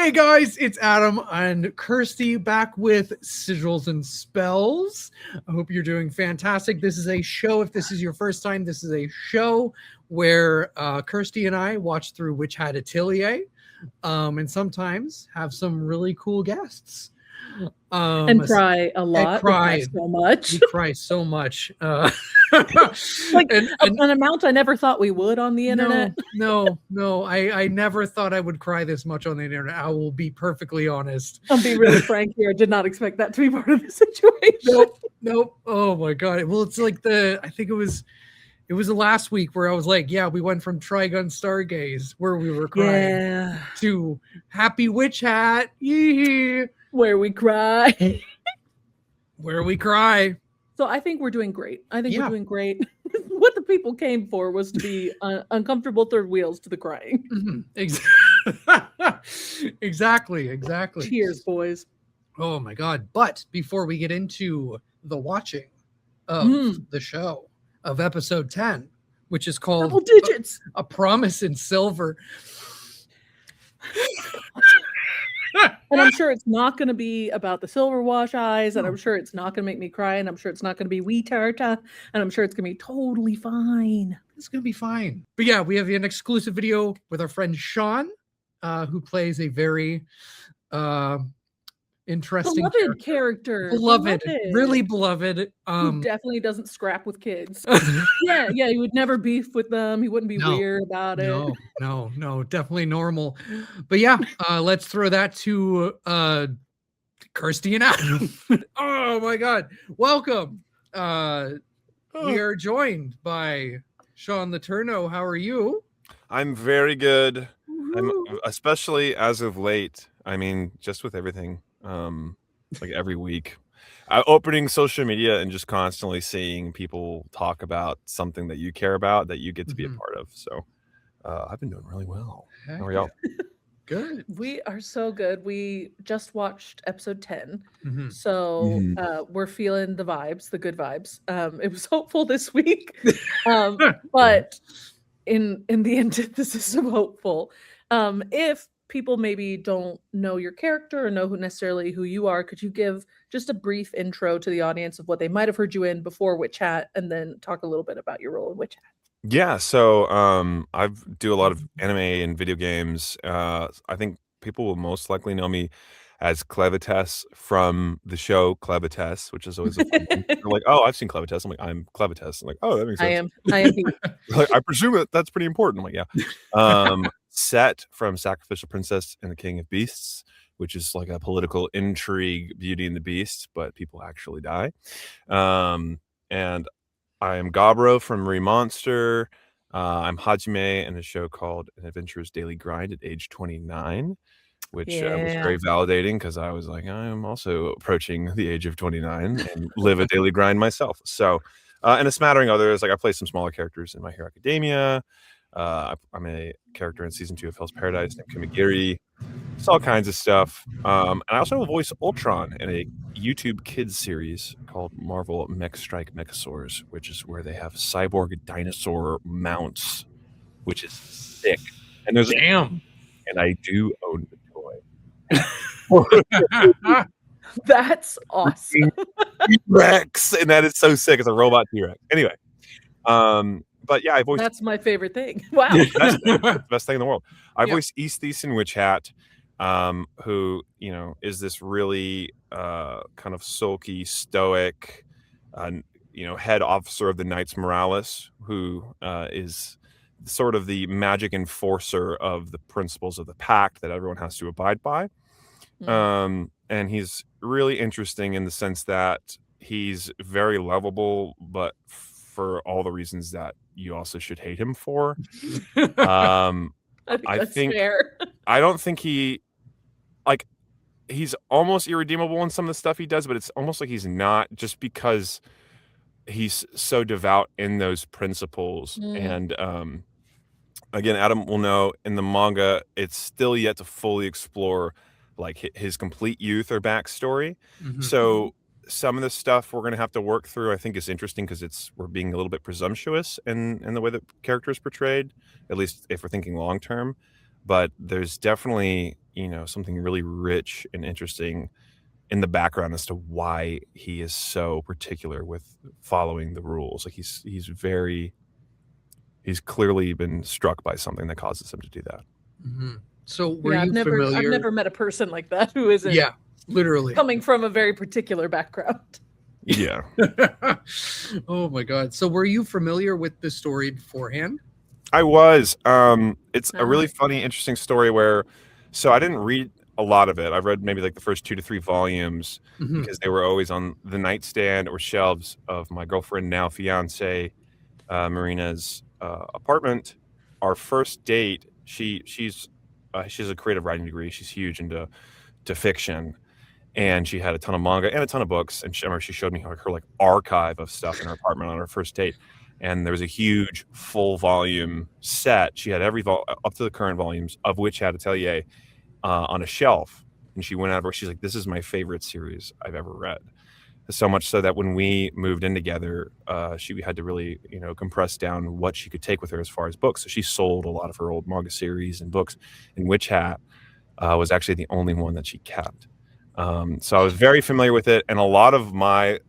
Hey guys, it's Adam and Kirsty back with Sigils and Spells. I hope you're doing fantastic. This is a show. If this is your first time, this is a show where Kirsty and I watch through Witch Hat Atelier and sometimes have some really cool guests. And cry a lot. And cry so much. We cry so much. Like an amount I never thought we would on the internet. No. I never thought I would cry this much on the internet. I will be perfectly honest. I'll be really frank here. I did not expect that to be part of the situation. Nope. Oh my God. Well, it's like I think it was the last week where I was like, yeah, we went from Trigun Stargaze where we were crying to Happy Witch Hat. Yee. Where we cry. Where we cry. So I think we're doing great. We're doing great. What the people came for was to be uncomfortable third wheels to the crying. Mm-hmm. Exactly. Cheers, boys. Oh my God. But before we get into the watching of the show of episode 10, which is called Double Digits. A Promise in Silver. And I'm sure it's not going to be about the silver wash eyes, and I'm sure it's not going to make me cry, and I'm sure it's not going to be wee Tartah, and I'm sure it's going to be totally fine. It's going to be fine. But yeah, we have an exclusive video with our friend Sean, who plays a very interesting character. Beloved. Really beloved. Who definitely doesn't scrap with kids. yeah, he would never beef with them. He wouldn't be weird about it. No, definitely normal. But yeah, let's throw that to Kirsty and Adam. Oh my God. Welcome. We are joined by Sean Letourneau. How are you? I'm very good. I'm especially as of late. I mean, just with everything. Like every week opening social media and just constantly seeing people talk about something that you care about that you get to be a part of. So I've been doing really well. How are y'all? Good. We are so good. We just watched episode 10. So we're feeling the vibes, the good vibes. It was hopeful this week. But in the antithesis of hopeful, if people maybe don't know your character or know necessarily who you are, could you give just a brief intro to the audience of what they might have heard you in before Witch Hat, and then talk a little bit about your role in Witch Hat? Yeah, so I do a lot of anime and video games. I think people will most likely know me as Clevites from the show Clevites, which is always a fun thing. They're like, oh, I've seen Clevites. I'm like, I'm Clevites. I'm like, oh, that makes sense. I am. Like, I presume that's pretty important. I'm like, yeah. Set from Sacrificial Princess and the King of Beasts, which is like a political intrigue, Beauty and the Beast, but people actually die. And I am Gabro from Remonster. I'm Hajime in a show called An Adventurer's Daily Grind at age 29, which was very validating because I was like, I'm also approaching the age of 29 and live a daily grind myself. So, and a smattering of others, like I play some smaller characters in My Hero Academia. I'm a character in season 2 of Hell's Paradise named Kumagiri. It's all kinds of stuff. And I also voice Ultron in a YouTube kids series called Marvel Mech Strike Mechasaurs, which is where they have cyborg dinosaur mounts, which is sick. And there's and I do own the toy. That's awesome. T-Rex, and that is so sick. It's a robot T-Rex. Anyway, but yeah, I voiced. That's my favorite thing. Wow, that's the best thing in the world. I voiced Easthies in Witch Hat, who is this really kind of sulky, stoic, head officer of the Knights Morales, who is sort of the magic enforcer of the principles of the pact that everyone has to abide by. And he's really interesting in the sense that he's very lovable, but for all the reasons that you also should hate him for. I think fair. I don't think he's almost irredeemable in some of the stuff he does, but it's almost like he's not, just because he's so devout in those principles. And again, Adam will know in the manga, it's still yet to fully explore like his complete youth or backstory. So some of the stuff we're going to have to work through, I think, is interesting because we're being a little bit presumptuous in the way that character is portrayed, at least if we're thinking long term. but there's definitely, something really rich and interesting in the background as to why he is so particular with following the rules. Like he's clearly been struck by something that causes him to do that. Mm-hmm. So were you I've familiar? never met a person like that who isn't literally coming from a very particular background. Yeah. Oh my God. So were you familiar with the story beforehand? I was. It's a really funny, interesting story so I didn't read a lot of it. I've read maybe like the first 2 to 3 volumes because they were always on the nightstand or shelves of my girlfriend, now fiance, Marina's apartment. Our first date, she's a creative writing degree. She's huge into fiction, and she had a ton of manga and a ton of books. And she showed me her like archive of stuff in her apartment on our first date. And there was a huge full volume set. She had every up to the current volumes, of which had Atelier on a shelf. And she went out, she's like, this is my favorite series I've ever read. So much so that when we moved in together, she had to really, compress down what she could take with her as far as books. So she sold a lot of her old manga series and books. And Witch Hat was actually the only one that she kept. So I was very familiar with it. And a lot of my,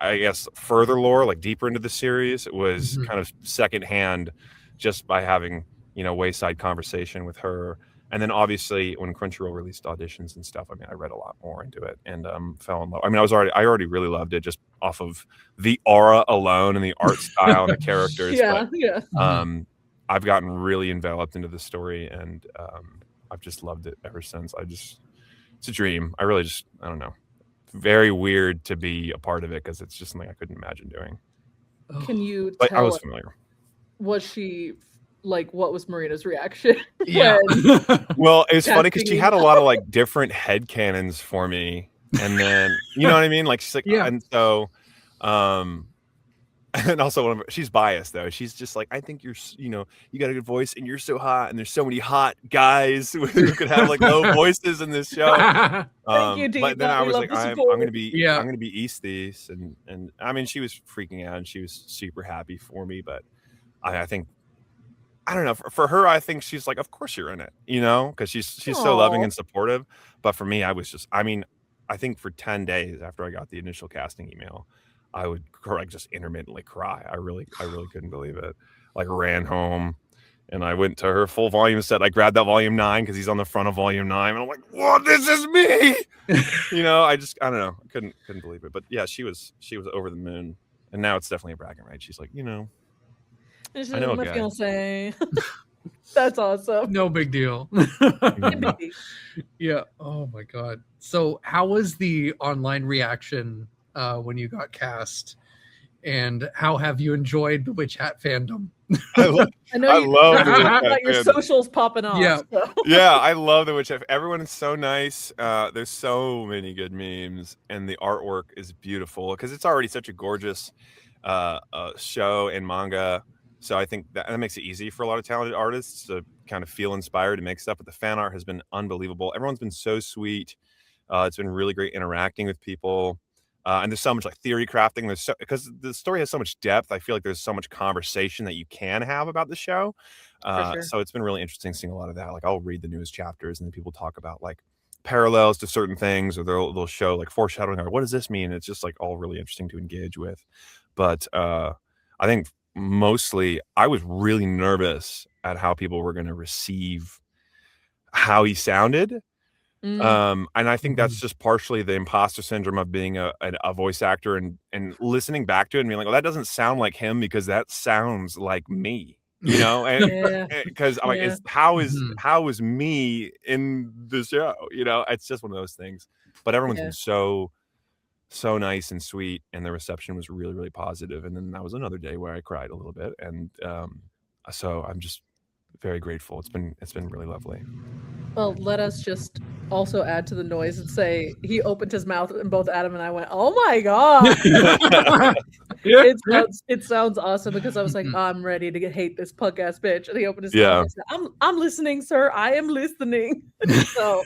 I guess, further lore, like deeper into the series, was kind of secondhand just by having, wayside conversation with her. And then obviously when Crunchyroll released auditions and stuff, I read a lot more into it and fell in love. I already really loved it just off of the aura alone and the art style and the characters. I've gotten really enveloped into the story, and I've just loved it ever since. It's a dream. I don't know. Very weird to be a part of it because it's just something I couldn't imagine doing. Can you But tell I was familiar. Was she like, what was Marina's reaction? Yeah. Well, it was funny because she had a lot of like different headcanons for me. And then, you know what I mean? Like she's like, and so, and also she's biased though. She's just like, I think you're, you got a good voice and you're so hot, and there's so many hot guys who could have like low voices in this show. Thank you, but then I was like, I'm gonna be Easthies, and she was freaking out and she was super happy for me, but I think, I don't know, for her, I think she's like, of course you're in it, because she's so loving and supportive. But for me, I was just, I think for 10 days after I got the initial casting email, I would like just intermittently cry. I really couldn't believe it. Like ran home and I went to her full volume set. I grabbed that volume 9 because he's on the front of volume 9, and I'm like, "What? This is me!" I don't know. I couldn't believe it. But yeah, she was over the moon, and now it's definitely a bragging right. She's like, I know my fiance. That's awesome. No big deal. Yeah. Oh my God. So how was the online reaction when you got cast, and how have you enjoyed the Witch Hat fandom? I love your socials popping off. Yeah. So. Yeah, I love the Witch Hat. Everyone is so nice. There's so many good memes, and the artwork is beautiful because it's already such a gorgeous show and manga. So I think that makes it easy for a lot of talented artists to kind of feel inspired to make stuff. But the fan art has been unbelievable. Everyone's been so sweet. It's been really great interacting with people. And there's so much like theory crafting. Because the story has so much depth. I feel like there's so much conversation that you can have about the show. Sure. So it's been really interesting seeing a lot of that. Like I'll read the newest chapters and then people talk about like parallels to certain things, or they'll show like foreshadowing, or what does this mean? It's just like all really interesting to engage with. But I think mostly I was really nervous at how people were going to receive how he sounded. And I think that's just partially the imposter syndrome of being a voice actor and listening back to it and being like, well, that doesn't sound like him because that sounds like me, and because I'm like, how is me in the show? It's just one of those things. But everyone's been so nice and sweet, and the reception was really, really positive. And then that was another day where I cried a little bit, and so I'm just very grateful. It's been really lovely. Well, let us just also add to the noise and say he opened his mouth and both Adam and I went, "Oh my God." It sounds awesome, because I was like, I'm ready to hate this punk ass bitch, and he opened his mouth and said, I'm listening, sir. I am listening. So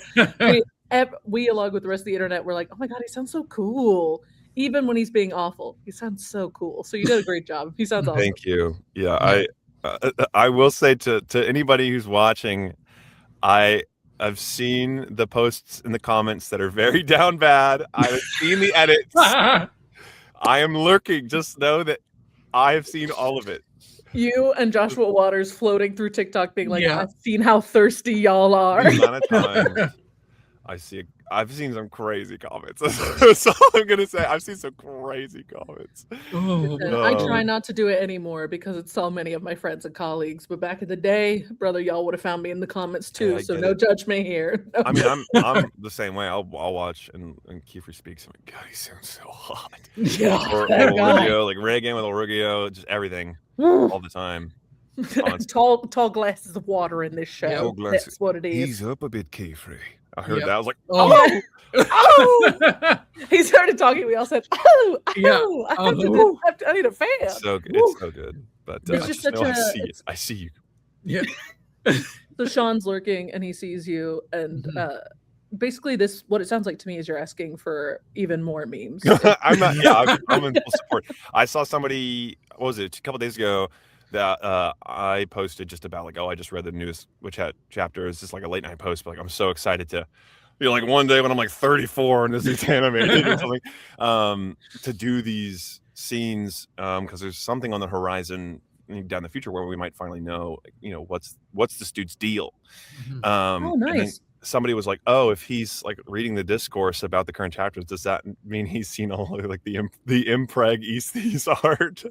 we along with the rest of the internet, we're like, oh my God, he sounds so cool. Even when he's being awful, he sounds so cool. So you did a great job. He sounds awesome. Thank you. Yeah. I will say to anybody who's watching, I've seen the posts in the comments that are very down bad. I've seen the edits. I am lurking. Just know that I have seen all of it. You and Joshua Waters floating through TikTok being like, I've seen how thirsty y'all are. The amount of times I've seen some crazy comments. That's all I'm gonna say. I've seen some crazy comments. I try not to do it anymore because it's so many of my friends and colleagues. But back in the day, brother, y'all would have found me in the comments too. So no judgment here. No. I mean, I'm the same way. I'll watch and qifrey speaks. I'm like, God, he sounds so hot. Yeah. Or Orugio, like Reggae with Orugio, just everything all the time. tall glasses of water in this show. That's what it is. He's up a bit, qifrey. I heard that. I was like, He started talking. We all said, I need a fan. It's so good. It's so good. But it's just such I see you. Yeah. So Sean's lurking and he sees you, and basically what it sounds like to me is you're asking for even more memes. I'm not. Yeah, I'm in full support. I saw somebody. What was it? A couple days ago. That I posted just about like, I just read the newest chapter. It's just like a late night post, but like I'm so excited to be like one day when I'm like 34 and this is animated or something, to do these scenes because there's something on the horizon down the future where we might finally know, like, what's this dude's deal. Nice. Somebody was like, if he's like reading the discourse about the current chapters, does that mean he's seen all of, like the impreg Easthies art?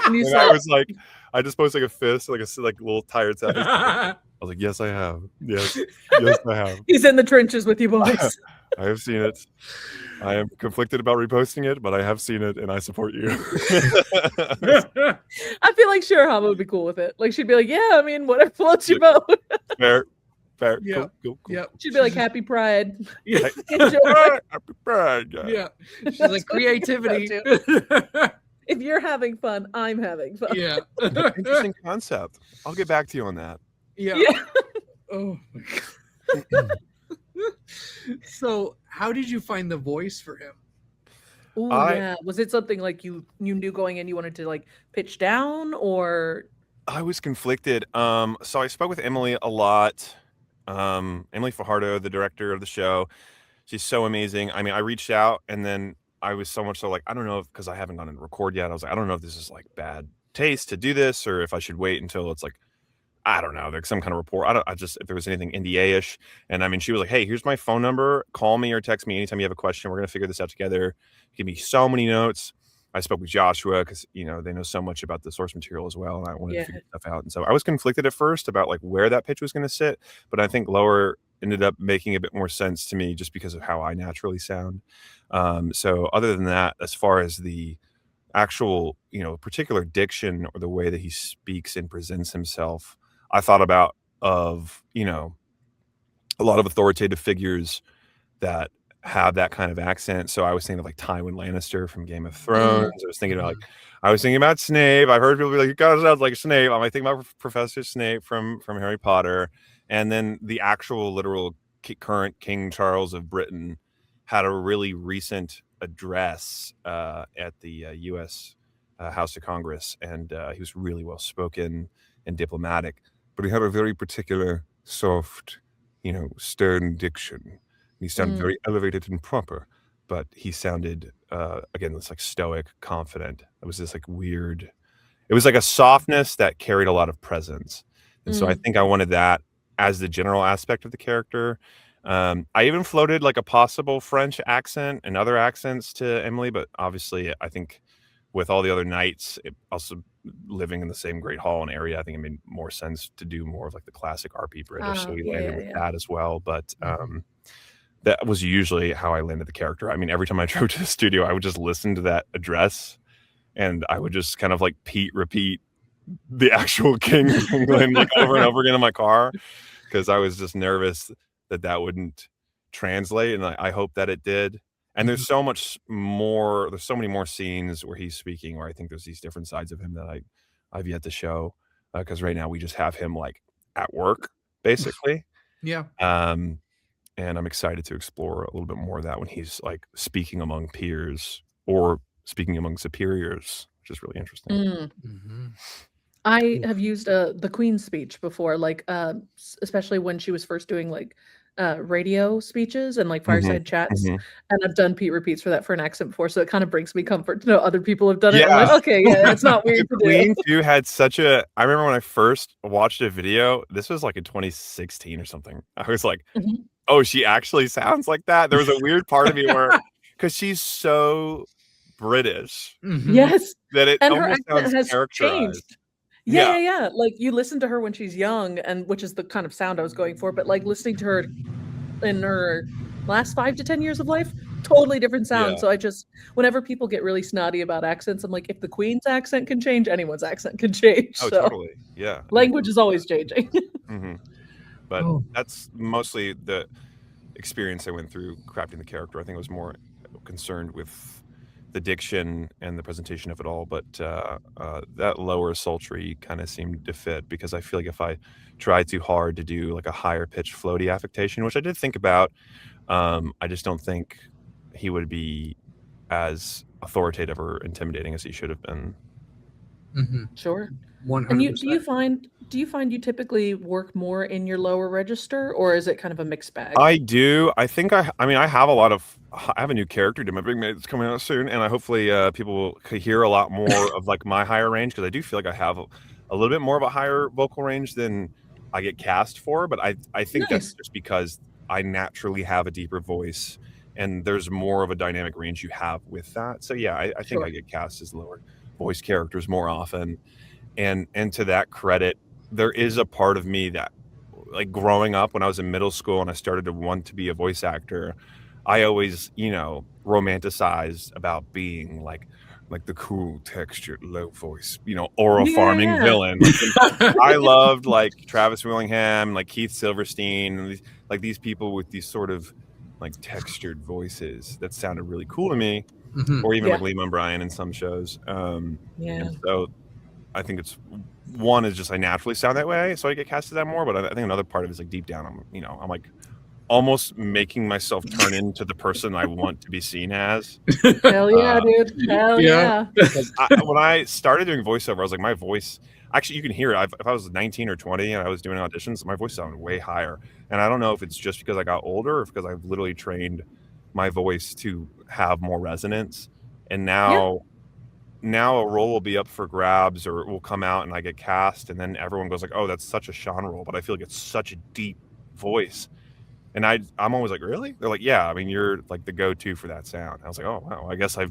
And I was like, I just posted like a fist, like a little tired self. I was like, yes, I have. Yes, I have. He's in the trenches with you boys. I have seen it. I am conflicted about reposting it, but I have seen it, and I support you. I feel like Shirahama would be cool with it. Like she'd be like, yeah, I mean, whatever floats your boat. Fair. Yeah. Cool. Yeah. She'd be like, happy Pride. Yeah. Happy Pride. Yeah. She's like, creativity. If you're having fun, I'm having fun. Yeah. Interesting concept. I'll get back to you on that. Yeah. Oh my God. So how did you find the voice for him? Oh yeah. Was it something like you knew going in you wanted to like pitch down, or? I was conflicted. So I spoke with Emily a lot. Emily Fajardo, the director of the show. She's so amazing. I mean, I reached out and then I was so much so like, I don't know, because I haven't gone to record yet. I was like, I don't know if this is like bad taste to do this or if I should wait until it's like, I don't know, like some kind of report. If there was anything NDA-ish. And I mean, she was like, hey, here's my phone number. Call me or text me anytime you have a question. We're going to figure this out together. Give me so many notes. I spoke with Joshua because, they know so much about the source material as well. And I wanted to figure stuff out. And so I was conflicted at first about like where that pitch was going to sit. But I think lower ended up making a bit more sense to me just because of how I naturally sound. So other than that, as far as the actual, particular diction or the way that he speaks and presents himself, I thought about a lot of authoritative figures that have that kind of accent. So I was thinking of like Tywin Lannister from Game of Thrones. I was thinking about Snape. I've heard people be like, you guys sound like Snape. I'm thinking about Professor Snape from Harry Potter. And then the actual literal current King Charles of Britain had a really recent address at the U.S. House of Congress, and he was really well spoken and diplomatic. But he had a very particular, soft, stern diction. He sounded very elevated and proper, but he sounded again, this like stoic, confident. It was this like weird. It was like a softness that carried a lot of presence, and so I think I wanted that as the general aspect of the character. I even floated like a possible French accent and other accents to Emily, but obviously I think with all the other knights, also living in the same Great Hall and area, I think it made more sense to do more of like the classic RP British. So we landed with that as well. But that was usually how I landed the character. I mean, every time I drove to the studio, I would just listen to that address and I would just kind of like repeat the actual King of England like over and over again in my car because I was just nervous that wouldn't translate, and I hope that it did. And there's so much more. There's so many more scenes where he's speaking, where I think there's these different sides of him that I've yet to show. Because right now we just have him like at work, basically. Yeah. And I'm excited to explore a little bit more of that when he's like speaking among peers or speaking among superiors, which is really interesting. I have used the Queen's speech before, like especially when she was first doing like radio speeches and like fireside chats, and I've done Pete repeats for that for an accent before, so it kind of brings me comfort to know other people have done it. I'm like, okay, yeah, it's not weird to do. Queen too had such a. I remember when I first watched a video. This was like in 2016 or something. I was like, oh, she actually sounds like that. There was a weird part of me where, because she's so British, yes, that it and her almost accent sounds has characterized. changed. Yeah. Like you listen to her when she's young, and which is the kind of sound I was going for, but like listening to her in her last 5 to 10 years of life, totally different sound. Yeah. So I just, whenever people get really snotty about accents, I'm like, if the Queen's accent can change, anyone's accent can change. Oh, so totally. Yeah. language is always changing. But that's mostly the experience I went through crafting the character. I think I was more concerned with the diction and the presentation of it all, but that lower sultry kind of seemed to fit, because I feel like if I tried too hard to do like a higher pitched floaty affectation, which I did think about, I just don't think he would be as authoritative or intimidating as he should have been. Sure. 100%. And do you find you typically work more in your lower register, or is it kind of a mixed bag? I do. I think I have a new character to my big mate that's coming out soon, and hopefully people will hear a lot more of like my higher range, because I do feel like I have a little bit more of a higher vocal range than I get cast for. But I think that's just because I naturally have a deeper voice, and there's more of a dynamic range you have with that. So yeah, I think I get cast as lower voice characters more often. And to that credit, there is a part of me that, like growing up when I was in middle school and I started to want to be a voice actor, I always, romanticized about being like the cool textured low voice, aura farming villain. I loved like Travis Willingham, like Keith Silverstein, and these people with these sort of like textured voices that sounded really cool to me, or even like Liam O'Brien in some shows. And so I think it's one is just I naturally sound that way, so I get cast as that more. But I think another part of it is like deep down, I'm like almost making myself turn into the person I want to be seen as. Hell yeah, dude! Hell yeah! Because when I started doing voiceover, I was like, my voice. Actually, you can hear it. If I was 19 or 20 and I was doing auditions, my voice sounded way higher. And I don't know if it's just because I got older or because I've literally trained my voice to have more resonance. And now a role will be up for grabs, or it will come out and I get cast, and then everyone goes like, oh, that's such a Sean role, but I feel like it's such a deep voice. And I'm always like, really? They're like, yeah, I mean, you're like the go-to for that sound. I was like, oh wow, I guess I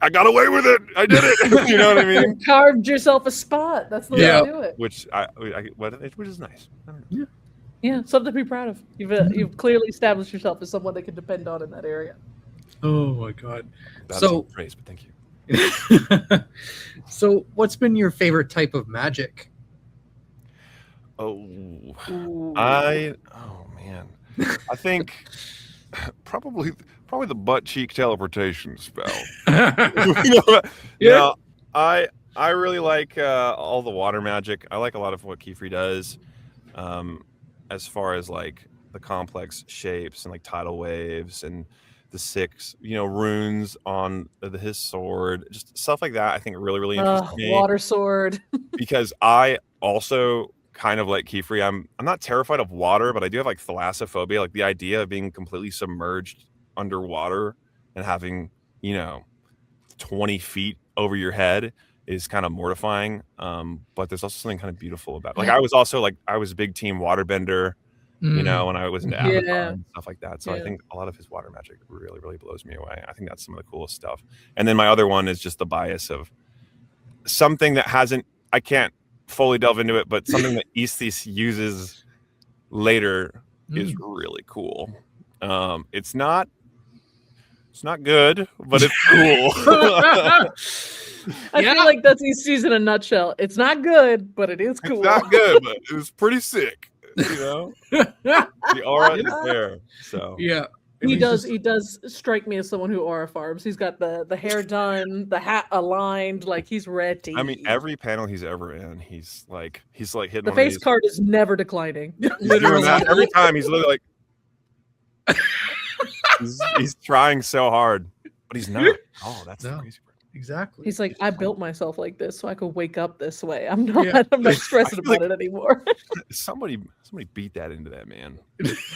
got away with it. I did it. You know what I mean? You carved yourself a spot. That's the way to do it. Which which is nice. I don't know. Yeah, something to be proud of. You've clearly established yourself as someone they can depend on in that area. Oh my god. That's praise, but thank you. So what's been your favorite type of magic? Man, I think probably the butt cheek teleportation spell. I really like all the water magic. I like a lot of what Qifrey does, as far as like the complex shapes and like tidal waves and the 6 runes on his sword, just stuff like that. I think really interesting me. Water sword. Because I also kind of like Qifrey, I'm not terrified of water, but I do have like thalassophobia, like the idea of being completely submerged underwater and having 20 feet over your head is kind of mortifying, but there's also something kind of beautiful about it. Like I was a big team waterbender, when I was into Avatar and stuff like that. So I think a lot of his water magic really blows me away. I think that's some of the coolest stuff. And then my other one is just the bias of something that I can't fully delve into it, but something that Easthies uses later is really cool. It's not good, but it's cool. I feel like that's Easthies in a nutshell. It's not good, but it is cool. It's not good, but it was pretty sick. The aura is there. So he does strike me as someone who aura farms. He's got the hair done, the hat aligned, like he's ready. I mean, every panel he's ever in, he's like hitting the face card is never declining. Literally, every time he's literally like he's trying so hard, but he's not. Oh, that's the crazy part. Exactly. He's like, I built myself like this so I could wake up this way. I'm not stressing about it anymore. Somebody beat that into that man.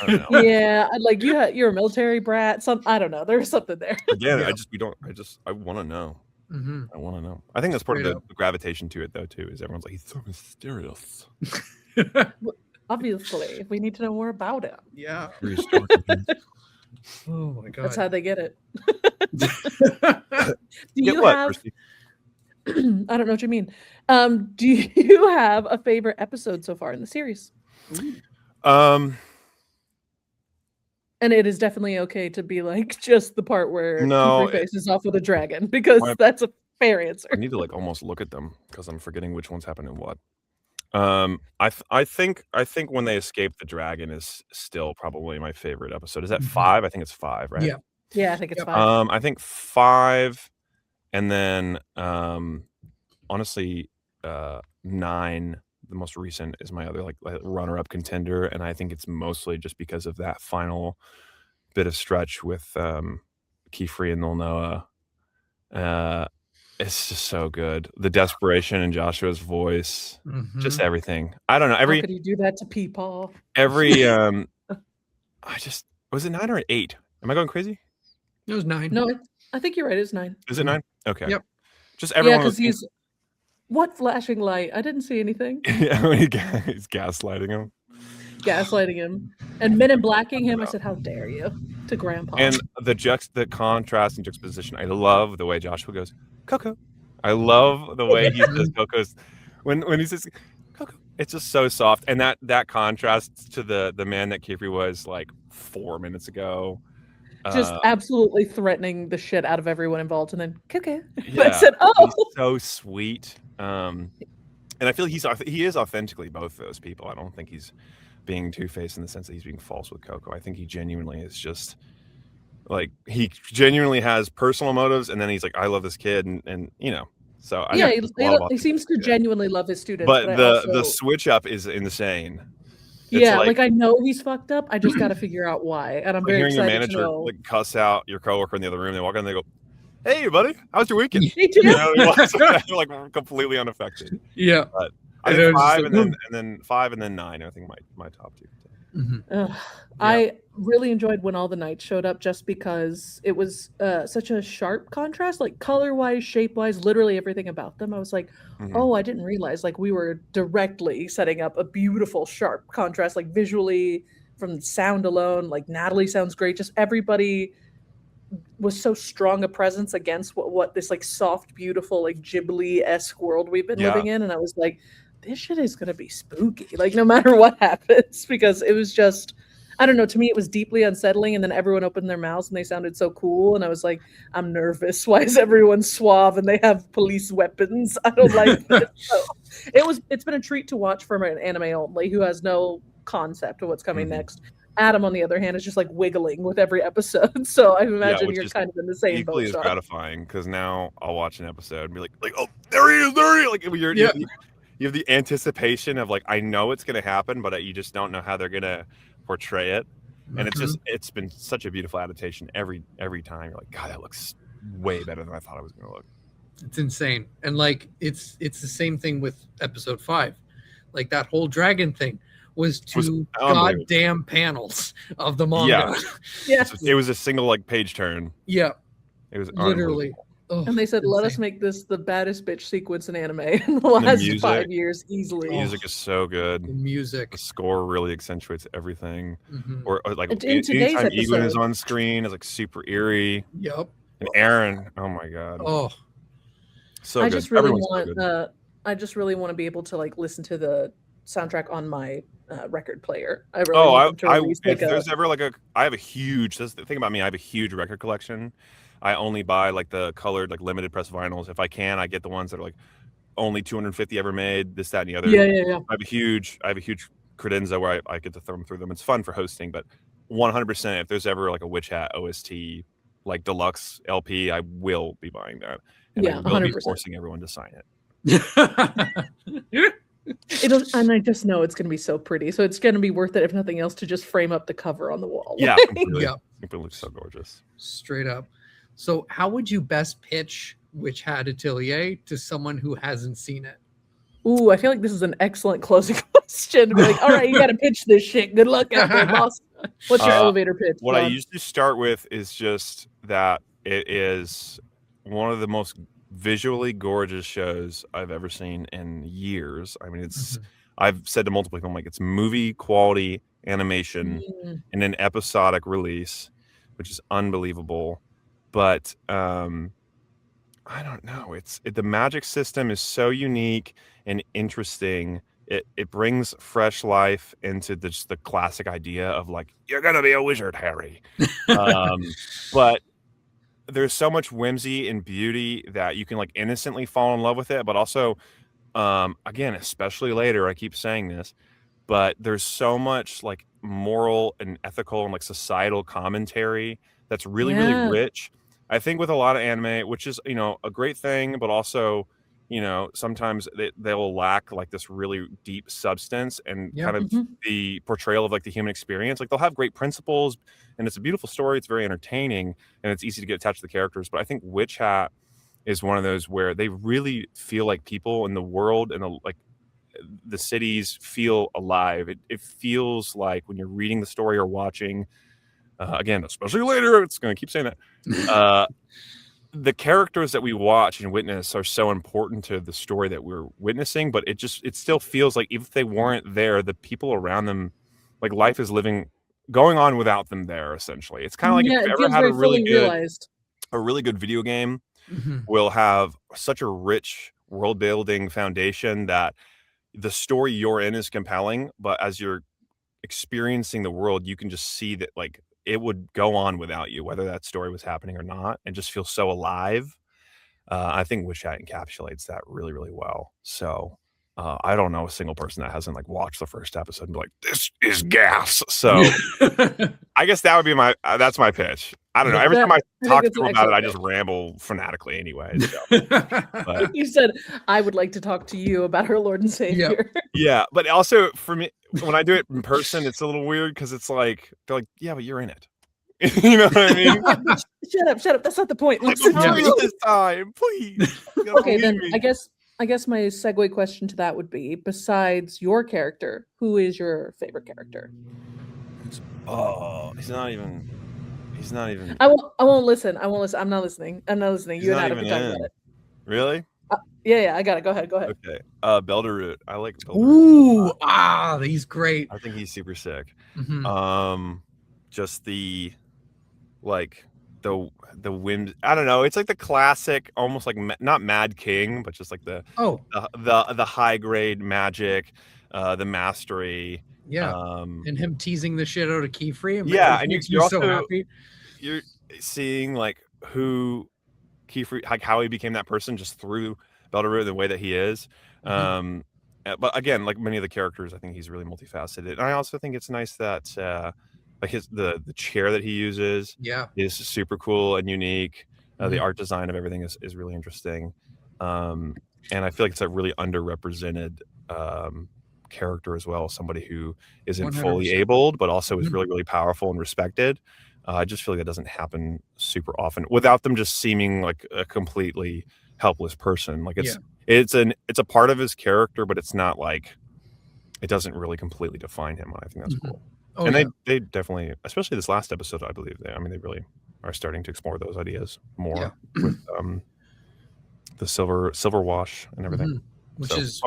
I don't know. Yeah, like you're a military brat. I don't know. There's something there. Again, I want to know. I want to know. I think that's part of the gravitation to it, though. Too is everyone's like, he's so mysterious. Obviously, we need to know more about him. Yeah. Oh my god. That's how they get it. Do Get you what, have? Kirsty? I don't know what you mean. Do you have a favorite episode so far in the series? Um. And it is definitely okay to be like just the part where No, qifrey faces off with a dragon, because that's a fair answer. I need to like almost look at them because I'm forgetting which one's happening what. I think when they escape the dragon is still probably my favorite episode. Is that 5? I think it's 5, right? Yeah. Yeah, I think it's 5. I think 5, and then honestly, 9, the most recent, is my other like runner-up contender, and I think it's mostly just because of that final bit of stretch with qifrey and Letourneau. It's just so good. The desperation in Joshua's voice, just everything. I don't know. How could you do that to Peepaw? Was it 9 or 8? Am I going crazy? It was 9. No, I think you're right. It's 9. Is it 9? Okay. Yep. Just everyone. Yeah, because what flashing light? I didn't see anything. Yeah, when he's gaslighting him. And men in blacking him. I said, "How dare you?" to Grandpa. And the contrast and juxtaposition. I love the way Joshua goes, "Coco." I love the way he says Coco's when he says Coco. It's just so soft, and that contrasts to the man that qifrey was like 4 minutes ago. Just absolutely threatening the shit out of everyone involved, and then Coco. Yeah, I said, "Oh, he's so sweet." And I feel he is authentically both those people. I don't think he's being two-faced in the sense that he's being false with Coco. I think he genuinely is just like, he genuinely has personal motives, and then he's like, I love this kid, and you know. So he seems to genuinely love his students. But the switch up is insane. It's like I know he's fucked up. I just got to figure out why, and I'm very excited your manager to know. Like cuss out your coworker in the other room. They walk in, and they go, "Hey, buddy, how's your weekend?" Me too. They're like completely unaffected. Yeah. But I think 5 and then 5 and then 9. I think my top 2. I really enjoyed when all the knights showed up, just because it was such a sharp contrast, like color-wise, shape-wise, literally everything about them. I was like, oh, I didn't realize like we were directly setting up a beautiful sharp contrast, like visually, from sound alone. Like Natalie sounds great. Just everybody was so strong a presence against what this like soft, beautiful, like Ghibli-esque world we've been living in. And I was like, this shit is gonna be spooky, like no matter what happens, because it was just, I don't know, to me it was deeply unsettling. And then everyone opened their mouths and they sounded so cool, and I was like, I'm nervous. Why is everyone suave and they have police weapons? I don't like this. So it's been a treat to watch from an anime only who has no concept of what's coming next. Adam, on the other hand, is just like wiggling with every episode. So I imagine you're kind of in the same boat. Equally as gratifying, because now I'll watch an episode and be like, oh, there he is. Like you have the anticipation of like, I know it's going to happen, but you just don't know how they're going to portray it. And it's been such a beautiful adaptation every time. You're like, God, that looks way better than I thought it was going to look. It's insane. And like, it's the same thing with episode 5. Like that whole dragon thing was 2 goddamn panels of the manga. Yeah. It was a single like page turn. Yeah. It was literally. Oh, and they said, let us make this the baddest bitch sequence in anime in the last 5 years easily. The music is so good. The score really accentuates everything. Or like anytime Ewan is on screen, it's like super eerie. Yep. And Aaron, oh my God. Oh, so I good. just really want I just really want to be able to like listen to the soundtrack on my record player. I really if there's ever like I have a huge, that's the thing about me, I have a huge record collection. I only buy like the colored, like limited press vinyls. If I can, I get the ones that are like only 250 ever made, this, that, and the other. Yeah. I have a huge credenza where I get to thumb through them. It's fun for hosting, but 100%, if there's ever like a Witch Hat OST, like deluxe LP, I will be buying that. And I will 100%. Be forcing everyone to sign it. And I just know it's going to be so pretty. So it's going to be worth it, if nothing else, to just frame up the cover on the wall. Yeah, completely. It looks so gorgeous. Straight up. So how would you best pitch Witch Hat Atelier to someone who hasn't seen it? Ooh, I feel like this is an excellent closing question. To be like, all right, you got to pitch this shit. Good luck out there, boss. What's your elevator pitch? What I usually start with is just that it is one of the most visually gorgeous shows I've ever seen in years. I mean, it's I've said to multiple people, I'm like, it's movie quality animation in an episodic release, which is unbelievable. But I don't know. The magic system is so unique and interesting. It brings fresh life into just the classic idea of like, you're gonna be a wizard, Harry. But there's so much whimsy and beauty that you can like innocently fall in love with it, but also again, especially later, I keep saying this, but there's so much like moral and ethical and like societal commentary that's really really rich. I think with a lot of anime, which is, a great thing, but also, sometimes they'll lack like this really deep substance and kind of the portrayal of like the human experience. Like they'll have great principles and it's a beautiful story. It's very entertaining and it's easy to get attached to the characters. But I think Witch Hat is one of those where they really feel like people in the world and like the cities feel alive. It feels like when you're reading the story or watching, again, especially later, it's going to keep saying that. The characters that we watch and witness are so important to the story that we're witnessing, but it still feels like even if they weren't there, the people around them, like life is going on without them there, essentially. It's kind of like if you've ever had a really good video game will have such a rich world building foundation that the story you're in is compelling, but as you're experiencing the world, you can just see that like it would go on without you, whether that story was happening or not, and just feel so alive. I think Witch Hat encapsulates that really, really well. So I don't know a single person that hasn't like watched the first episode and be like, this is gas. So I guess that would be that's my pitch. I don't know. Every time I talk to people about it, I just ramble fanatically anyway. So. You said, I would like to talk to you about her Lord and Savior. Yeah, but also for me, when I do it in person, it's a little weird because it's like, they're like, yeah, but you're in it. You know what I mean? Shut up. That's not the point. Listen to me this time, please. Okay, then I guess my segue question to that would be, besides your character, who is your favorite character? Oh, he's not even. I won't listen. I'm not listening. You and Adam can talk about it. Really? Yeah. I got it. Go ahead. Okay. Belderroot. I like Belderroot. He's great. I think he's super sick. Just the whim. I don't know. It's like the classic, almost like not Mad King, but just like the high grade magic, the mastery. Yeah, and him teasing the shit out of Qifrey. And you're also so happy. You're seeing like who Qifrey, like how he became that person just through Belderroot, the way that he is. But again, like many of the characters, I think he's really multifaceted. And I also think it's nice that like the chair that he uses is super cool and unique. The art design of everything is really interesting. And I feel like it's a really underrepresented character as well, somebody who isn't 100%. Fully abled but also is really really powerful and respected. I just feel like that doesn't happen super often without them just seeming like a completely helpless person. Like it's a part of his character, but it's not like it doesn't really completely define him. I think that's cool. They definitely, especially this last episode, I believe they really are starting to explore those ideas more with the silver wash and everything, which is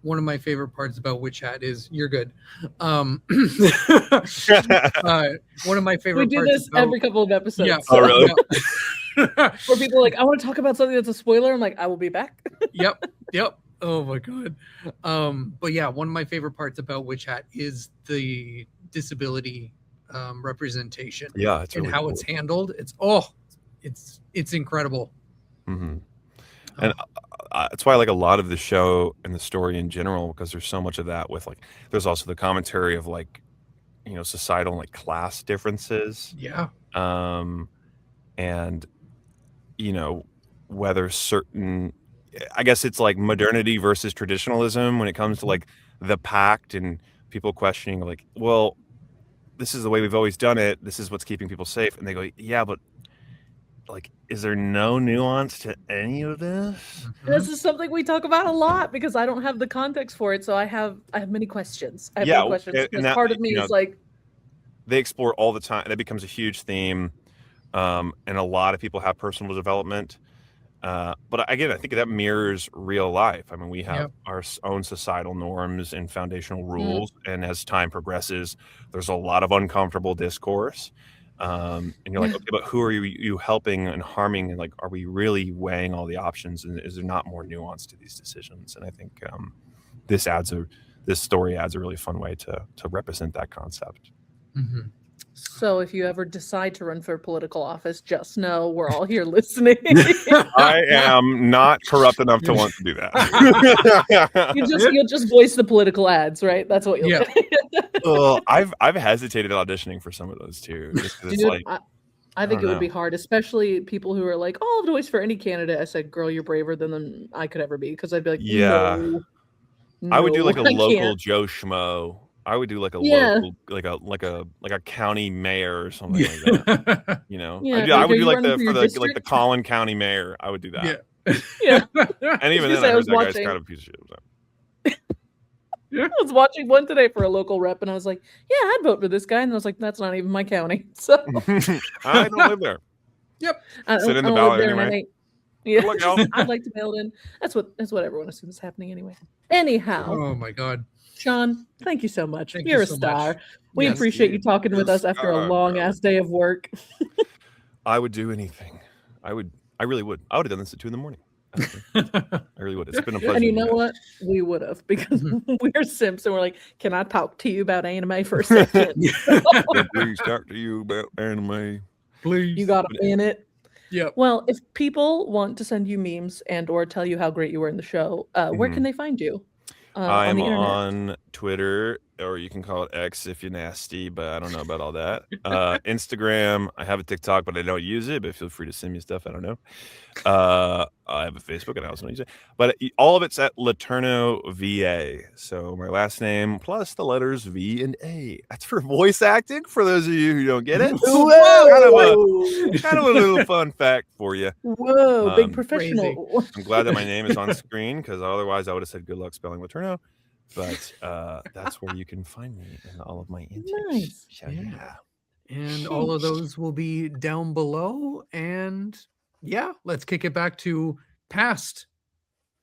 one of my favorite parts about Witch Hat is you're good. One of my favorite. We do parts this every couple of episodes. Yeah. Oh, really? Where people are like, I want to talk about something that's a spoiler. I'm like, I will be back. Yep. Oh my god. But yeah, one of my favorite parts about Witch Hat is the disability representation. Yeah, it's and really how cool. it's handled. It's incredible. And that's why I like a lot of the show and the story in general, because there's so much of that with like, there's also the commentary of like, societal and like class differences. Yeah. And whether certain, I guess it's like modernity versus traditionalism when it comes to like the pact and people questioning like, well, this is the way we've always done it. This is what's keeping people safe. And they go, yeah, but like, is there no nuance to any of this? This is something we talk about a lot because I don't have the context for it, so I have many questions. I have many questions because that, part of me is like, they explore all the time. That becomes a huge theme, and a lot of people have personal development. But again, I think that mirrors real life. I mean, we have our own societal norms and foundational rules, and as time progresses, there's a lot of uncomfortable discourse. And you're like, okay, but who are you helping and harming? And like, are we really weighing all the options? And is there not more nuance to these decisions? And I think this story adds a really fun way to represent that concept. Mm-hmm. So if you ever decide to run for political office, just know we're all here listening. I am not corrupt enough to want to do that. You'll just voice the political ads, right? That's what you'll do. I've hesitated auditioning for some of those too. Just 'cause it's like, I think it would be hard, especially people who are like, "Oh, I'll voice for any candidate." I said, "Girl, you're braver than I could ever be," because I'd be like, "No, I would do like a local can't. Joe Schmo. I would do like a local, like a county mayor or something like that. You know, I would do like the Collin County mayor. I would do that. Yeah. And even then, I heard that guy's kind of a piece of shit. I was watching one today for a local rep, and I was like, "Yeah, I'd vote for this guy," and I was like, "That's not even my county." So I don't live there. Yep. Sit in the ballot anyway. I'd like to mail it in. That's what everyone assumes is happening anyway. Anyhow. Oh my God. Sean, thank you so much. Thank You're you a so star. much. We appreciate you talking with us after a long ass day of work. I would do anything. I really would. I would have done this at 2 a.m. I really would. It's been a pleasure. And you know what? We would have, because we're simps and we're like, can I talk to you about anime for a second? Please talk to you about anime. Please. You got a minute? Yeah. Well, if people want to send you memes and or tell you how great you were in the show, where can they find you? I'm on Twitter, or you can call it X if you're nasty, but I don't know about all that. Instagram, I have a TikTok, but I don't use it, but feel free to send me stuff. I don't know. I have a Facebook, and I also don't use it. But all of it's at Letourneau, VA. So my last name plus the letters V and A. That's for voice acting, for those of you who don't get it. Kind of a little fun fact for you. Whoa, big professional. Crazy. I'm glad that my name is on screen, because otherwise I would have said good luck spelling Letourneau. But that's where you can find me and all of my antics. Nice. Yeah. And all of those will be down below. And yeah, let's kick it back to past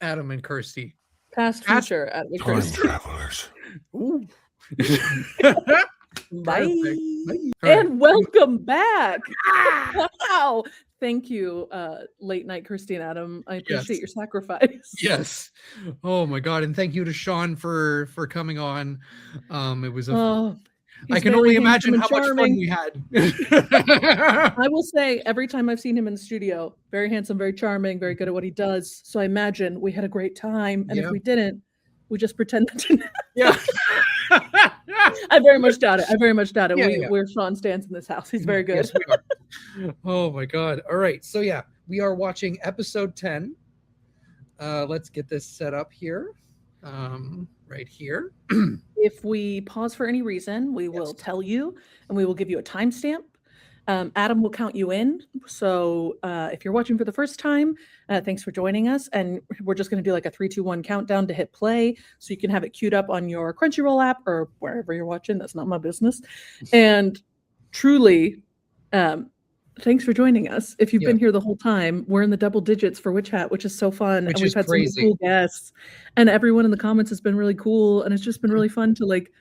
Adam and Kirsty. Past future Adam and Kirsty. Travelers. Ooh. Bye. And welcome back. Wow. Thank you, late night Kirsty and Adam. I appreciate your sacrifice. Yes. Oh my God. And thank you to Sean for coming on. It was I can only imagine how much fun we had. I will say, every time I've seen him in the studio, very handsome, very charming, very good at what he does. So I imagine we had a great time. And if we didn't, we just pretended to. I very much doubt it. We're Sean Stans in this house. He's very good. Yes, we are. Oh my God. All right. So yeah, we are watching episode 10. Let's get this set up here. Right here. If we pause for any reason, we will tell you, and we will give you a timestamp. Adam will count you in. So if you're watching for the first time, thanks for joining us. And we're just going to do like a 3, 2, 1 countdown to hit play, so you can have it queued up on your Crunchyroll app or wherever you're watching. That's not my business. And truly, thanks for joining us. If you've been here the whole time, we're in the double digits for Witch Hat, which is so fun. And we've had some really cool guests. And everyone in the comments has been really cool. And it's just been really fun to like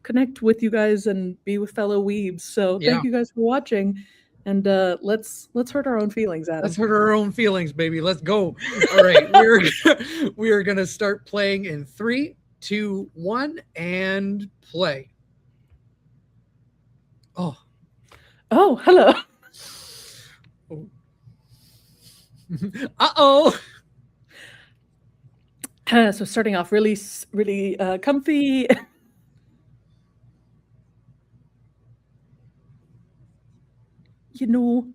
connect with you guys and be with fellow weebs. So thank you guys for watching. And let's hurt our own feelings, Adam. Let's hurt our own feelings, baby. Let's go. All right. We're gonna start playing in 3, 2, 1, and play. Oh, hello. Uh-oh. So starting off really comfy. You know,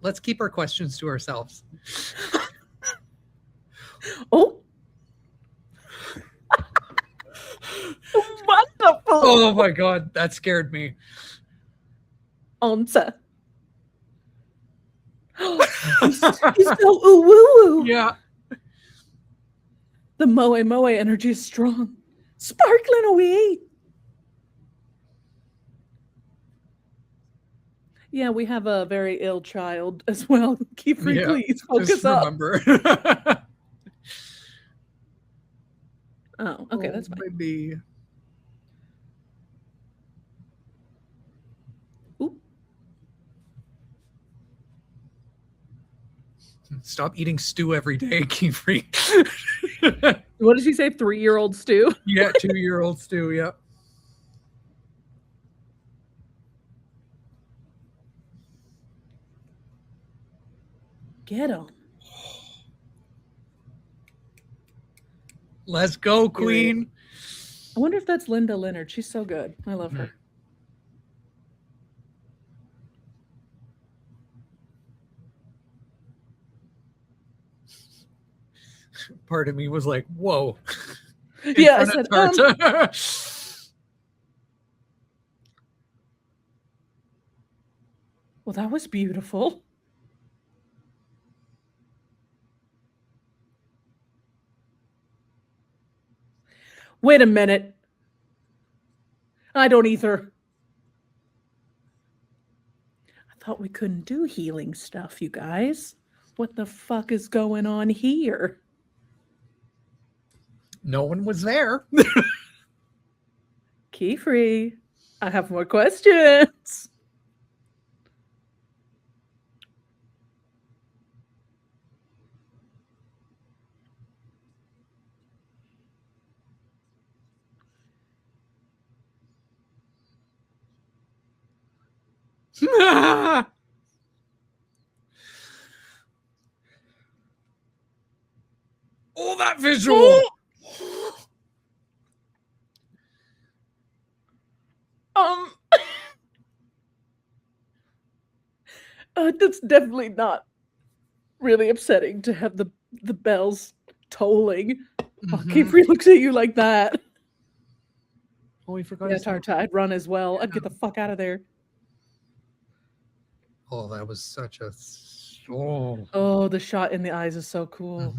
let's keep our questions to ourselves. Oh. What the fuck? Oh my God, that scared me. Answer. He's so ooh-woo-woo. Yeah. The moe energy is strong. Sparkling away. Yeah, we have a very ill child as well. Qifrey, please focus up. Remember. Oh, okay, that's fine. Maybe. Oop. Stop eating stew every day, Qifrey. What did she say? 3-year-old stew? Yeah, 2-year-old stew, yeah. Get him. Let's go, Queen. I wonder if that's Linda Leonard. She's so good. I love her. Part of me was like, whoa. Yeah, I said, Tartah. Well, that was beautiful. Wait a minute. I don't either. I thought we couldn't do healing stuff, you guys. What the fuck is going on here? No one was there. Qifrey, I have more questions. Oh, that visual. That's definitely not really upsetting to have the bells tolling. Qifrey looks at you like that. Oh, we forgot. Yeah, Tartah, I'd run as well. Yeah. I'd get the fuck out of there. Oh, that was such a... Oh, the shot in the eyes is so cool.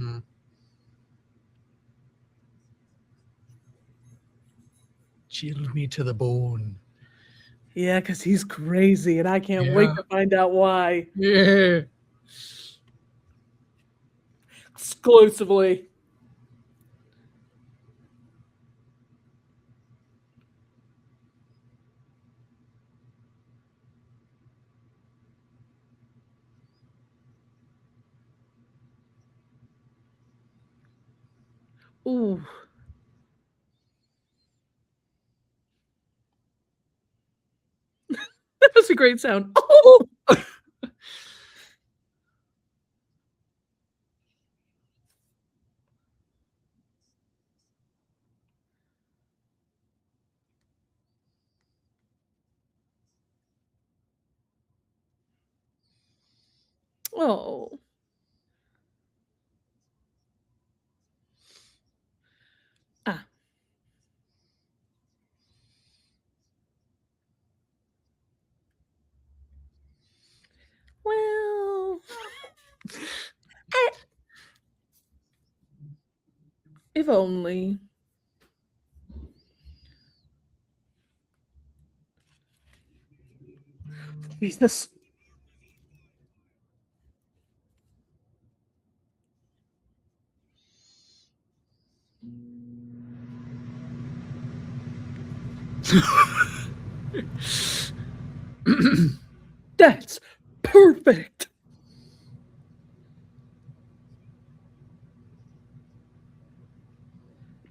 Chilled me to the bone. Yeah, because he's crazy, and I can't wait to find out why. Yeah. Exclusively. Ooh. That was a great sound. Oh! Oh. Ah. Well. If only. Jesus. That's perfect.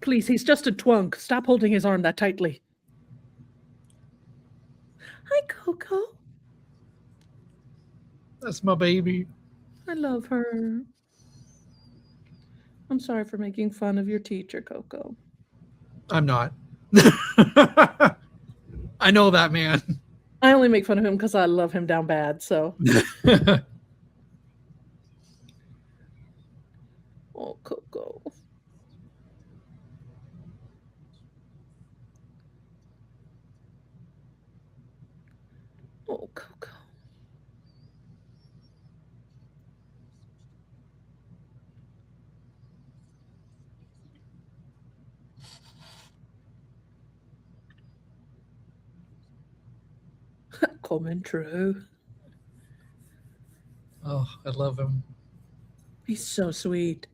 Please, he's just a twunk. Stop holding his arm that tightly. Hi, Coco. That's my baby. I love her. I'm sorry for making fun of your teacher, Coco. I'm not. I know that, man. I only make fun of him because I love him down bad, so. Oh, Coco. Oh, Coco. coming true. Oh, I love him. He's so sweet.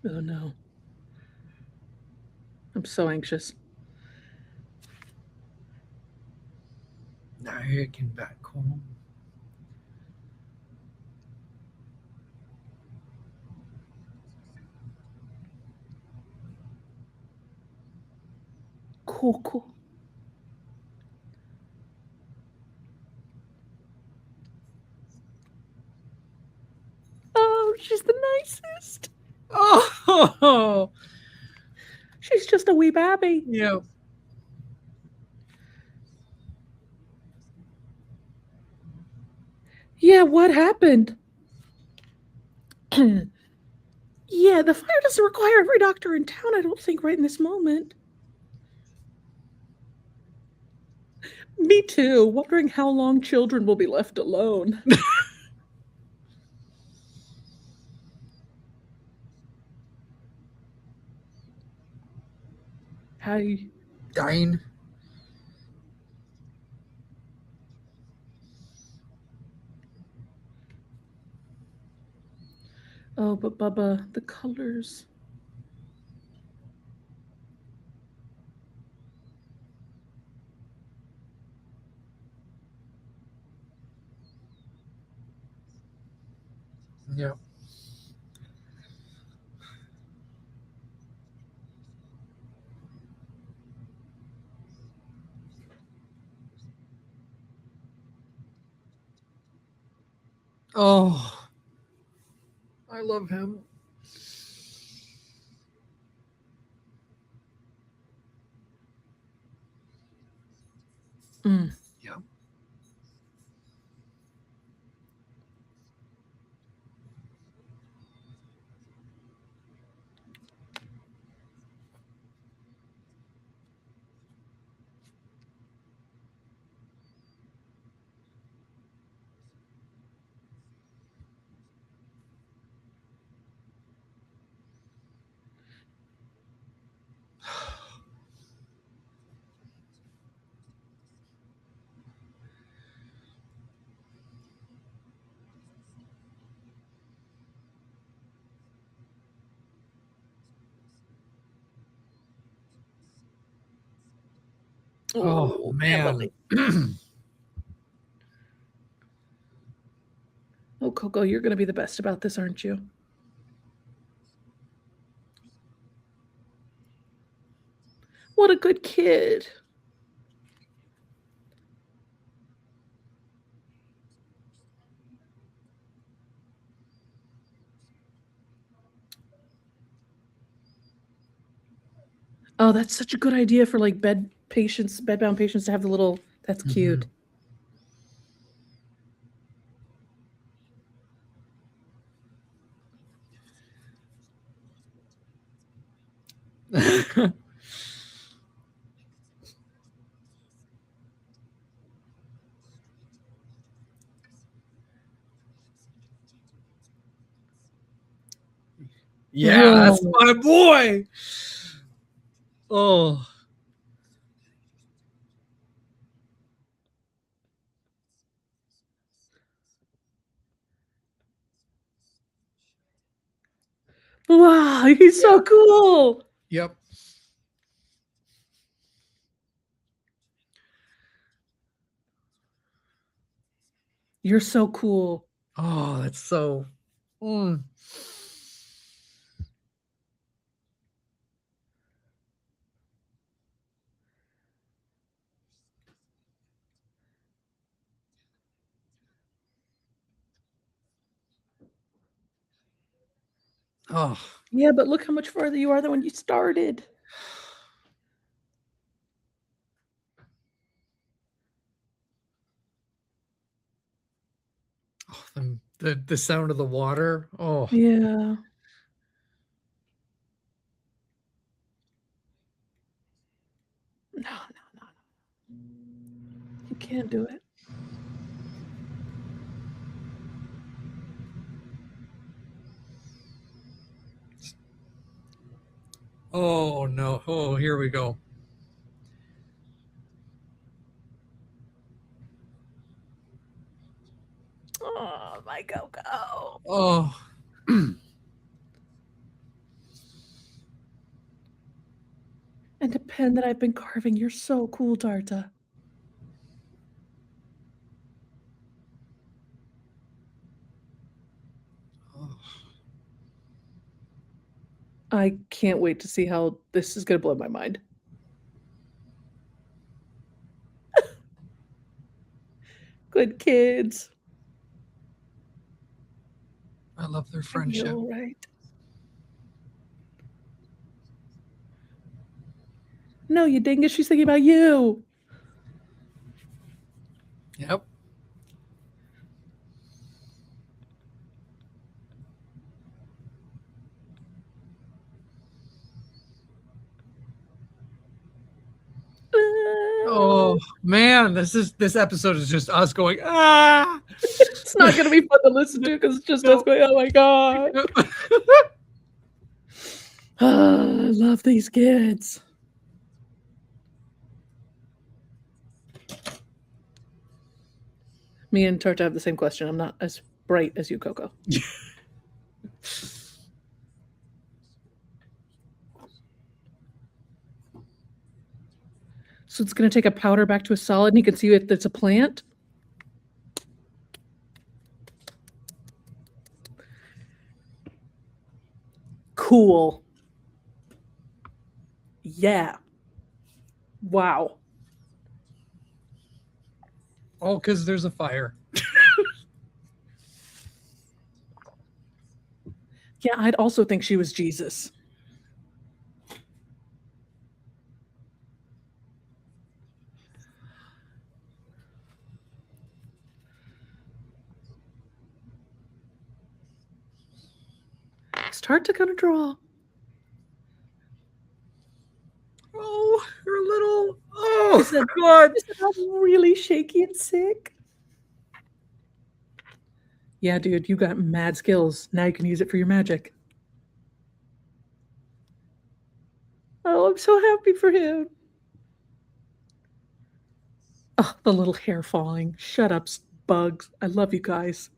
Oh no. I'm so anxious. Now you can back home. Coco. Oh, she's the nicest. Oh, She's just a wee babby. yeah. Yeah, what happened? Yeah, the fire doesn't require every doctor in town, I don't think, right in this moment. Me too, wondering how long children will be left alone. Hi. Dying. Oh, but Bubba, the colors. Yeah. Oh, I love him. Mm. Yeah. Oh, man. Emily. Oh, Coco, you're going to be the best about this, aren't you? What a good kid. Oh, that's such a good idea for like bedbound patients to have the little, that's cute. Yeah, that's Whoa. my boy. Oh. Wow, he's so cool. Yep. You're so cool. Oh, that's so. Mm. Oh. Yeah, but look how much farther you are than when you started. Oh, the sound of the water. Oh. Yeah. No. You can't do it. Oh no. Oh, here we go. Oh, my Coco. Oh. And a pen that I've been carving. You're so cool, Tartah. I can't wait to see how this is going to blow my mind. Good kids. I love their friendship. I know, right? No, you dingus. She's thinking about you. Yep. Oh man, this episode is just us going, ah. It's not gonna be fun to listen to because it's just us going, oh my god. I love these kids. Me and Tartah have the same question. I'm not as bright as you, Coco. So it's going to take a powder back to a solid, and you can see if it's a plant. Cool. Yeah. Wow. Oh, because there's a fire. Yeah, I'd also think she was Jesus. Start to kind of draw. Oh, her little. Oh, Is it, God. is it really shaky and sick? Yeah, dude, you got mad skills. Now you can use it for your magic. Oh, I'm so happy for him. Oh, the little hair falling. Shut up, bugs. I love you guys.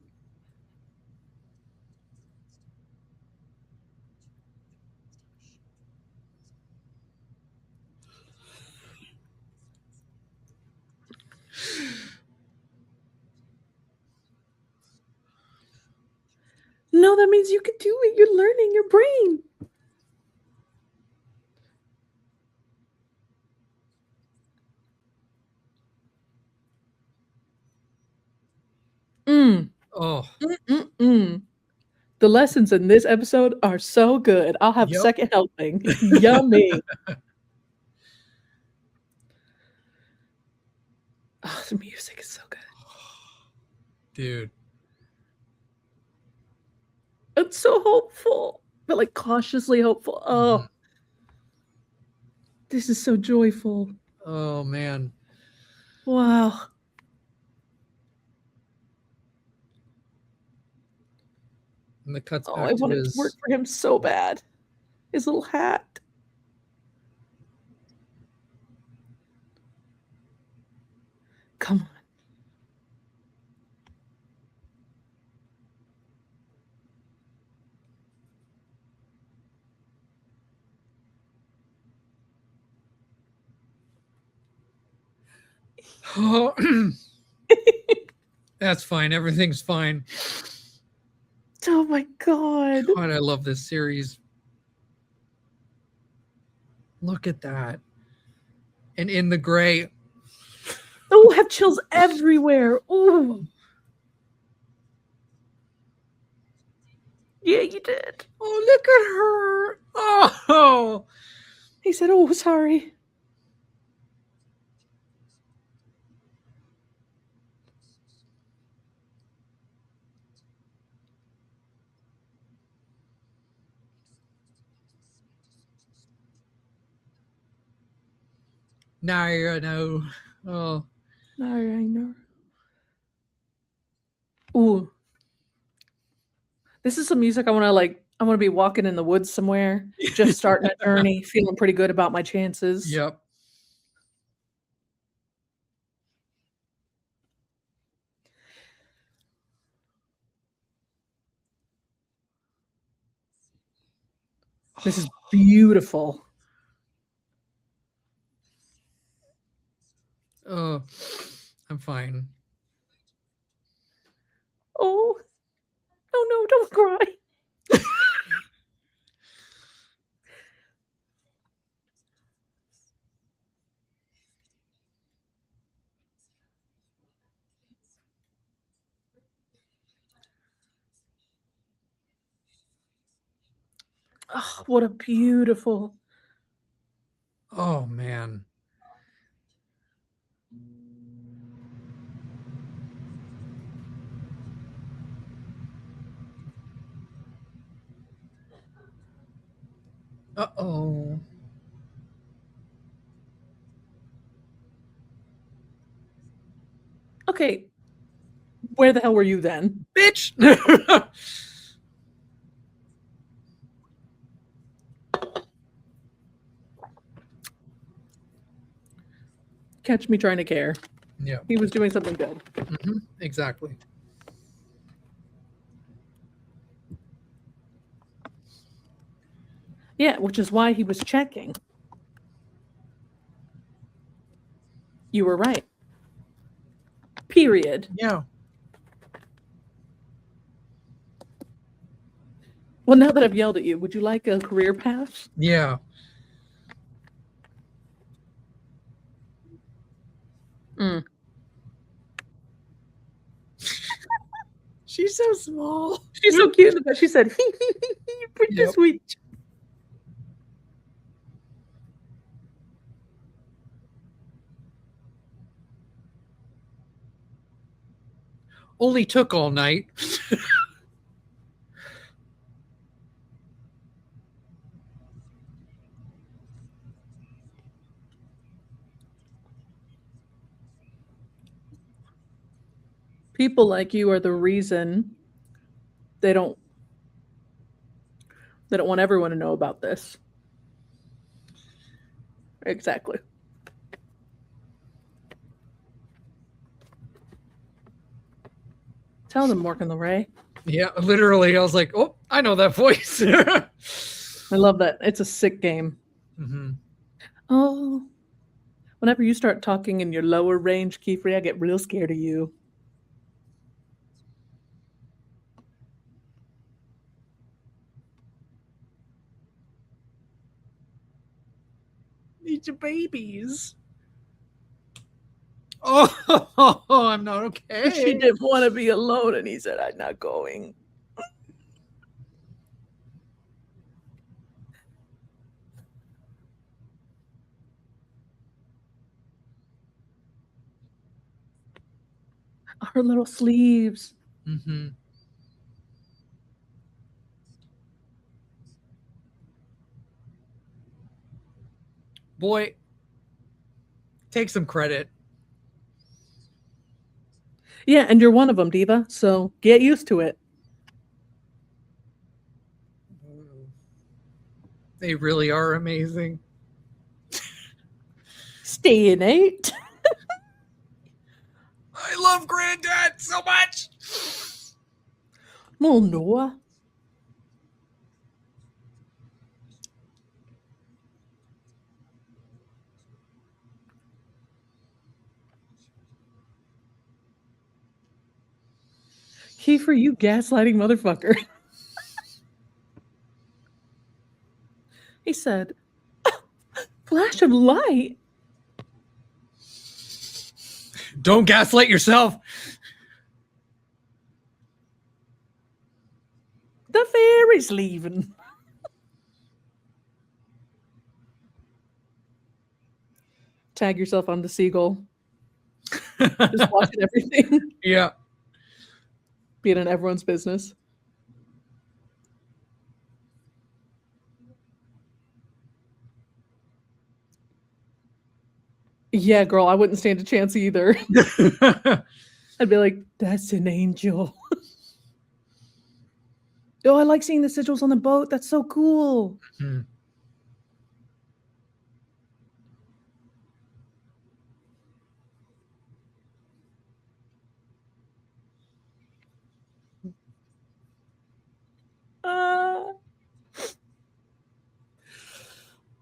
No, that means you can do it. You're learning your brain. Oh. The lessons in this episode are so good. I'll have Yep. second helping. Yummy. Oh, the music is so good. Dude. It's so hopeful, but like cautiously hopeful. Oh, this is so joyful. Oh, man. Wow. And the cuts Oh, back I to want it his. to work for him so bad. His little hat. Come on. Oh. That's fine. Everything's fine. Oh my god. God, I love this series. Look at that. And in the gray. Oh, I have chills everywhere. Oh. Yeah, you did. Oh, look at her. Oh. He said, oh, sorry. Now you know. Oh. I know. Ooh. This is some music I want to like I want to be walking in the woods somewhere, just starting a journey, feeling pretty good about my chances. Yep. This is beautiful. Oh, I'm fine. Oh no, don't cry. Oh, what a beautiful. Oh man. Uh-oh. Okay. Where the hell were you then? Bitch. Catch me trying to care. Yeah. He was doing something good. Mm-hmm. Exactly. Yeah, which is why he was checking. You were right. Period. Yeah. Well, now that I've yelled at you, would you like a career path? Yeah. Mm. She's so small. She's so cute, but she said, pretty Yep. sweet. Only took all night. People like you are the reason they don't want everyone to know about this. Exactly. Tell them, Morgan Le Ray. Yeah, literally. I was like, oh, I know that voice. I love that. It's a sick game. Mm-hmm. Oh, whenever you start talking in your lower range, qifrey, I get real scared of you. Need your babies. Oh, I'm not okay. She didn't want to be alone, and he said, I'm not going. Her little sleeves. Mm-hmm. Boy, take some credit. Yeah, and you're one of them, Diva, so get used to it. They really are amazing. Staying out. I love Granddad so much. Well, Noah. Qifrey, you gaslighting motherfucker. He said, flash of light. Don't gaslight yourself. The fairy's leaving. Tag yourself on the seagull. Just watching everything. Yeah. Being in everyone's business. Yeah, girl, I wouldn't stand a chance either. I'd be like, that's an angel. Oh, I like seeing the sigils on the boat. That's so cool. Hmm.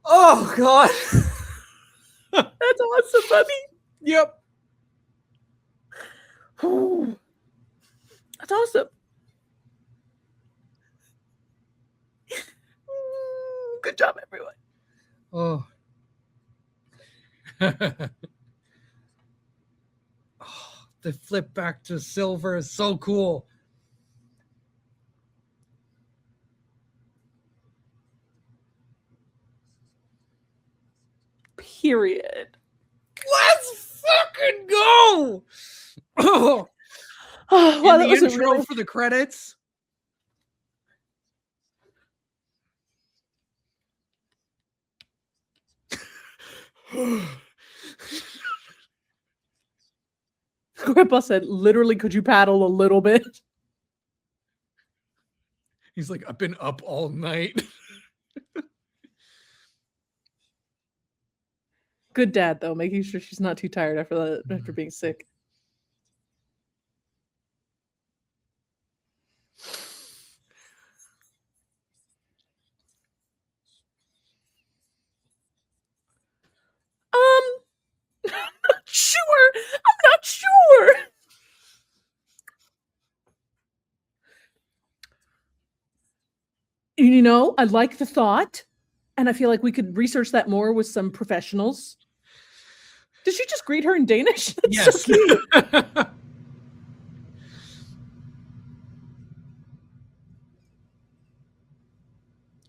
Oh God. That's awesome, buddy. Yep. That's awesome. Good job, everyone. Oh. Oh, the flip back to silver is so cool. Period. Let's fucking go. Oh, Oh, wow, in that the was a intro really... for the credits. Grandpa said, literally, could you paddle a little bit? He's like, I've been up all night. Good dad, though, making sure she's not too tired after being sick. I'm not sure. I'm not sure. You know, I like the thought, and I feel like we could research that more with some professionals. Did she just greet her in Danish? That's Yes. so cute.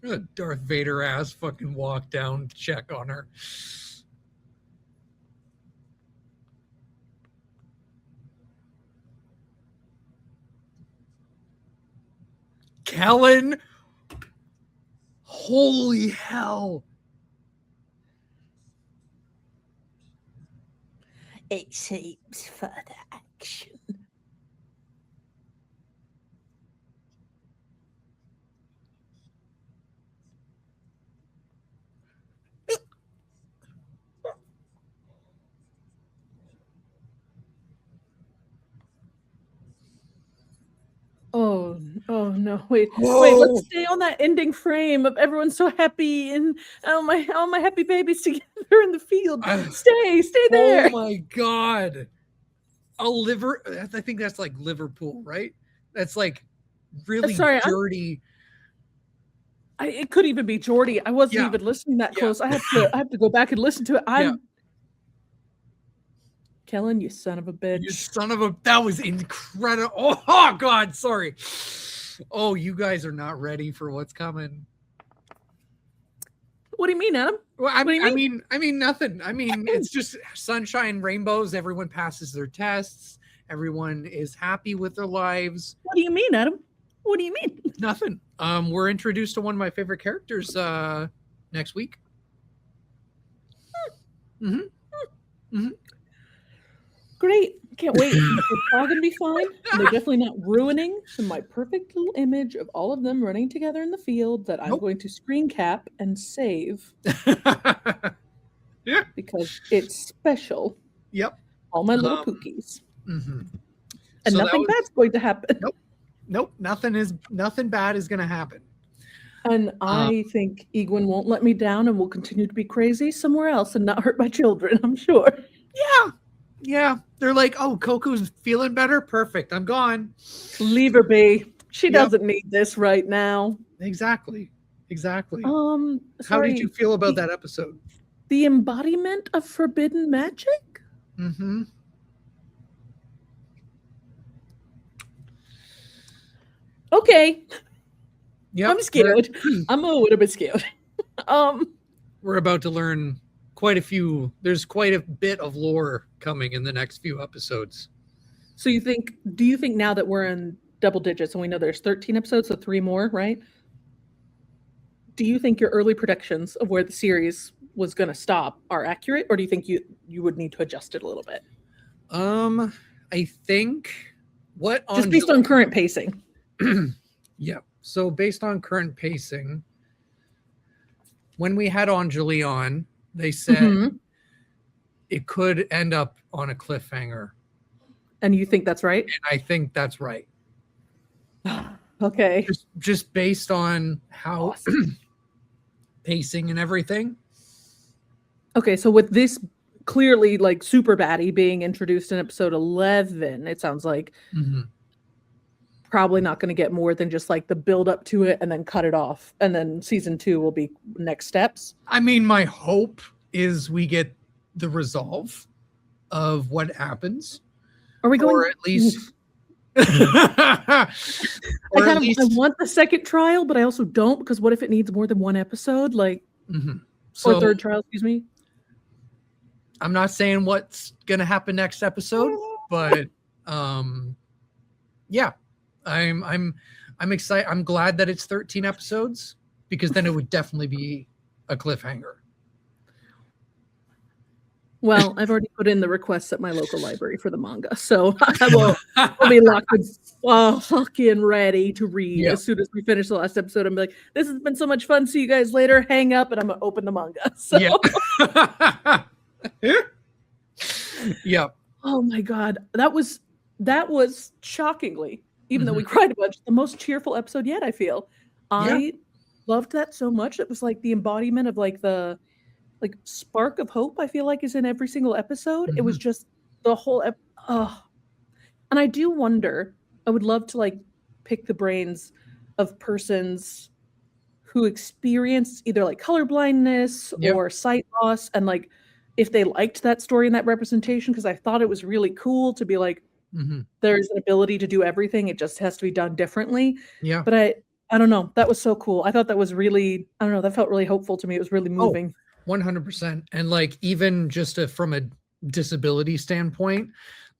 A Darth Vader ass fucking walk down to check on her. Kellen. Holy hell. It seems further action. Oh no! Wait, let's stay on that ending frame of everyone so happy and all my happy babies together in the field. Stay there. Oh my God. I think that's like Liverpool, right? That's like really dirty. It could even be Geordie. I wasn't even listening that close. I have to go back and listen to it. Kellen, you son of a bitch. You son of a... That was incredible. Oh, God, sorry. Oh, you guys are not ready for what's coming. What do you mean, Adam? Well, I mean nothing. I mean, it's just sunshine, rainbows. Everyone passes their tests. Everyone is happy with their lives. What do you mean, Adam? What do you mean? Nothing. We're introduced to one of my favorite characters next week. Great. Can't wait. They're all going to be fine. And they're definitely not ruining my perfect little image of all of them running together in the field that I'm going to screen cap and save. Yeah. Because it's special. Yep. All my little pookies. Mm-hmm. And so nothing bad's going to happen. Nope. Nothing bad is going to happen. And I think Egwin won't let me down and will continue to be crazy somewhere else and not hurt my children, I'm sure. Yeah. They're like, oh, Coco's feeling better. Perfect. I'm gone. Leave her be. She doesn't need this right now. Exactly. How did you feel about that episode? The embodiment of forbidden magic? Mm-hmm. Okay. Yeah. I'm scared. I'm a little bit scared. We're about to learn there's quite a bit of lore coming in the next few episodes. So do you think now that we're in double digits and we know there's 13 episodes, so 3 more, right? Do you think your early predictions of where the series was going to stop are accurate, or do you think you would need to adjust it a little bit? I think just based on current pacing. Yeah. So based on current pacing, when we had Anjali on, they said it could end up on a cliffhanger. And you think that's right? And I think that's right. Okay. Just based on how pacing and everything. Okay, so with this clearly like super baddie being introduced in episode 11, it sounds like probably not going to get more than just like the build up to it and then cut it off. And then season 2 will be next steps. I mean, my hope is we get the resolve of what happens. Are we going? Or at least... I want the second trial, but I also don't, because what if it needs more than one episode? Like, or third trial, excuse me. I'm not saying what's gonna happen next episode, but yeah, I'm excited. I'm glad that it's 13 episodes, because then it would definitely be a cliffhanger. Well, I've already put in the requests at my local library for the manga, so I'll be locked and fucking ready to read as soon as we finish the last episode. I'm like, this has been so much fun. See you guys later. Hang up, and I'm gonna open the manga. So. Yeah. Oh my god, that was shockingly, even though we cried a bunch, the most cheerful episode yet. I feel I loved that so much. It was like the embodiment of like the spark of hope, I feel like, is in every single episode. It was just the whole and I do wonder, I would love to like pick the brains of persons who experience either like color blindness or sight loss, and like if they liked that story and that representation, because I thought it was really cool to be like, there's an ability to do everything, it just has to be done differently. But I don't know, that was so cool. I thought that was really, I don't know, that felt really hopeful to me. It was really moving. 100%. And like, even just from a disability standpoint,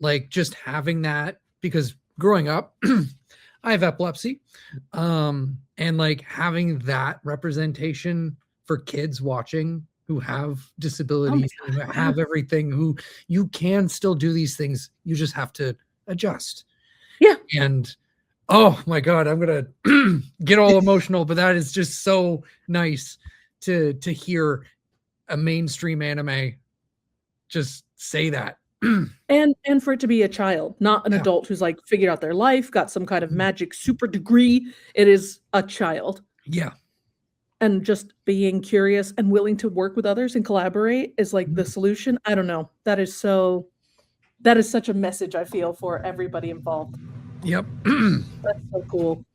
like just having that, because growing up, I have epilepsy, and like having that representation for kids watching who have disabilities, who have everything, who you can still do these things. You just have to adjust. Yeah. And oh my God, I'm going to get all emotional, but that is just so nice to hear a mainstream anime just say that. and for it to be a child, not an adult who's like figured out their life, got some kind of magic super degree. It is a child. Yeah. And just being curious and willing to work with others and collaborate is like the solution. I don't know. That is such a message, I feel, for everybody involved. Yep. That's so cool.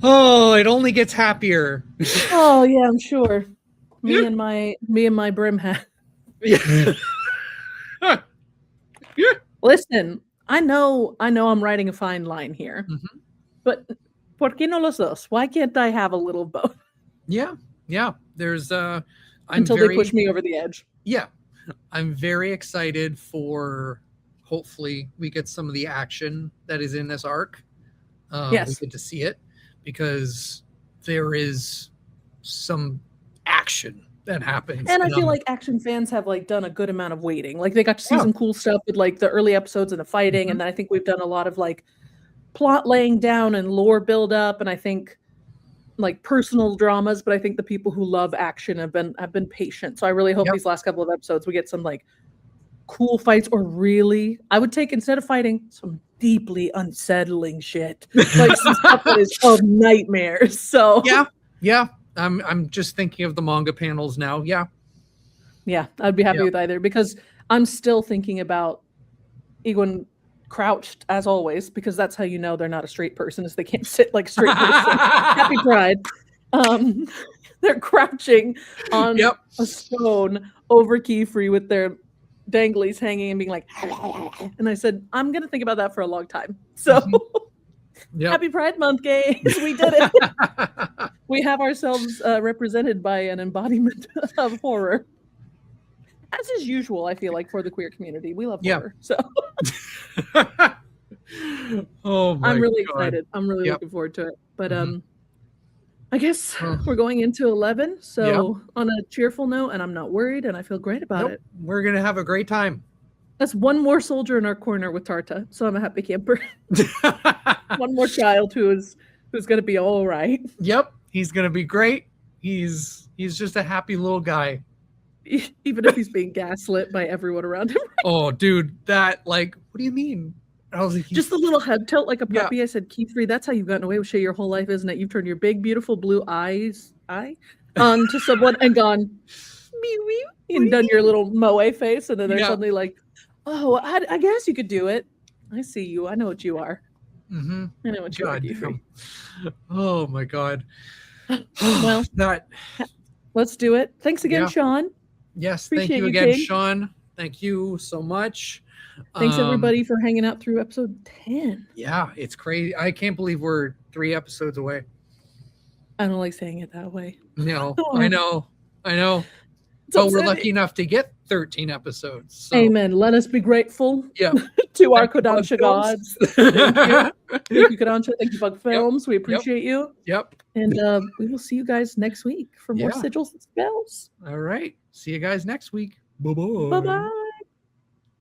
Oh, it only gets happier. Oh yeah, I'm sure. Me and my brim hat. Yeah. Listen, I know I'm writing a fine line here, but ¿por qué no los dos? Why can't I have a little both? Yeah. There's until they push me over the edge. Yeah, I'm very excited for. Hopefully, we get some of the action that is in this arc. Yes, we get to see it, because there is some action that happens. And I feel like action fans have like done a good amount of waiting. Like they got to see some cool stuff with like the early episodes and the fighting. And then I think we've done a lot of like plot laying down and lore build up. And I think like personal dramas, but I think the people who love action have been patient. So I really hope these last couple of episodes, we get some like cool fights, or really, I would take, instead of fighting, some deeply unsettling shit. Like some stuff that is called nightmares. So yeah. I'm just thinking of the manga panels now. Yeah, I'd be happy with either, because I'm still thinking about Egon crouched as always, because that's how you know they're not a straight person, is they can't sit like a straight person. Happy Pride. They're crouching on a stone over Qifrey with their danglies hanging and being like, and I said, I'm gonna think about that for a long time. So Happy Pride Month, gays. We did it. We have ourselves represented by an embodiment of horror. As is usual, I feel like, for the queer community. We love horror. So I'm really excited. I'm really looking forward to it. But I guess we're going into 11. So on a cheerful note, and I'm not worried, and I feel great about it. We're going to have a great time. That's one more soldier in our corner with Tartah. So I'm a happy camper. One more child who's going to be all right. Yep, he's gonna be great. He's just a happy little guy. Even if he's being gaslit by everyone around him. Oh, dude, that like, what do you mean? I was like, Just a little head tilt like a puppy. I said, qifrey, that's how you've gotten away with shit your whole life, isn't it? You've turned your big, beautiful blue eye to someone and gone, meow, meow, and done your little moe face, and then they're suddenly like, oh, I guess you could do it. I see you. I know what you are. Mm-hmm. I know what you are, qifrey. Oh my god. Well, let's do it. Thanks again, Sean. Yes, Appreciate thank you again, Sean. Thank you so much. Thanks everybody for hanging out through episode 10. Yeah, it's crazy. I can't believe we're 3 episodes away. I don't like saying it that way. No, I know. But we're lucky enough to get 13 episodes. So. Amen. Let us be grateful to our Kodansha gods. Thank you, Kodansha. Thank you, Bug Films. We appreciate you. Yep. And we will see you guys next week for more Sigils and Spells. All right. See you guys next week. Bye-bye. Bye-bye.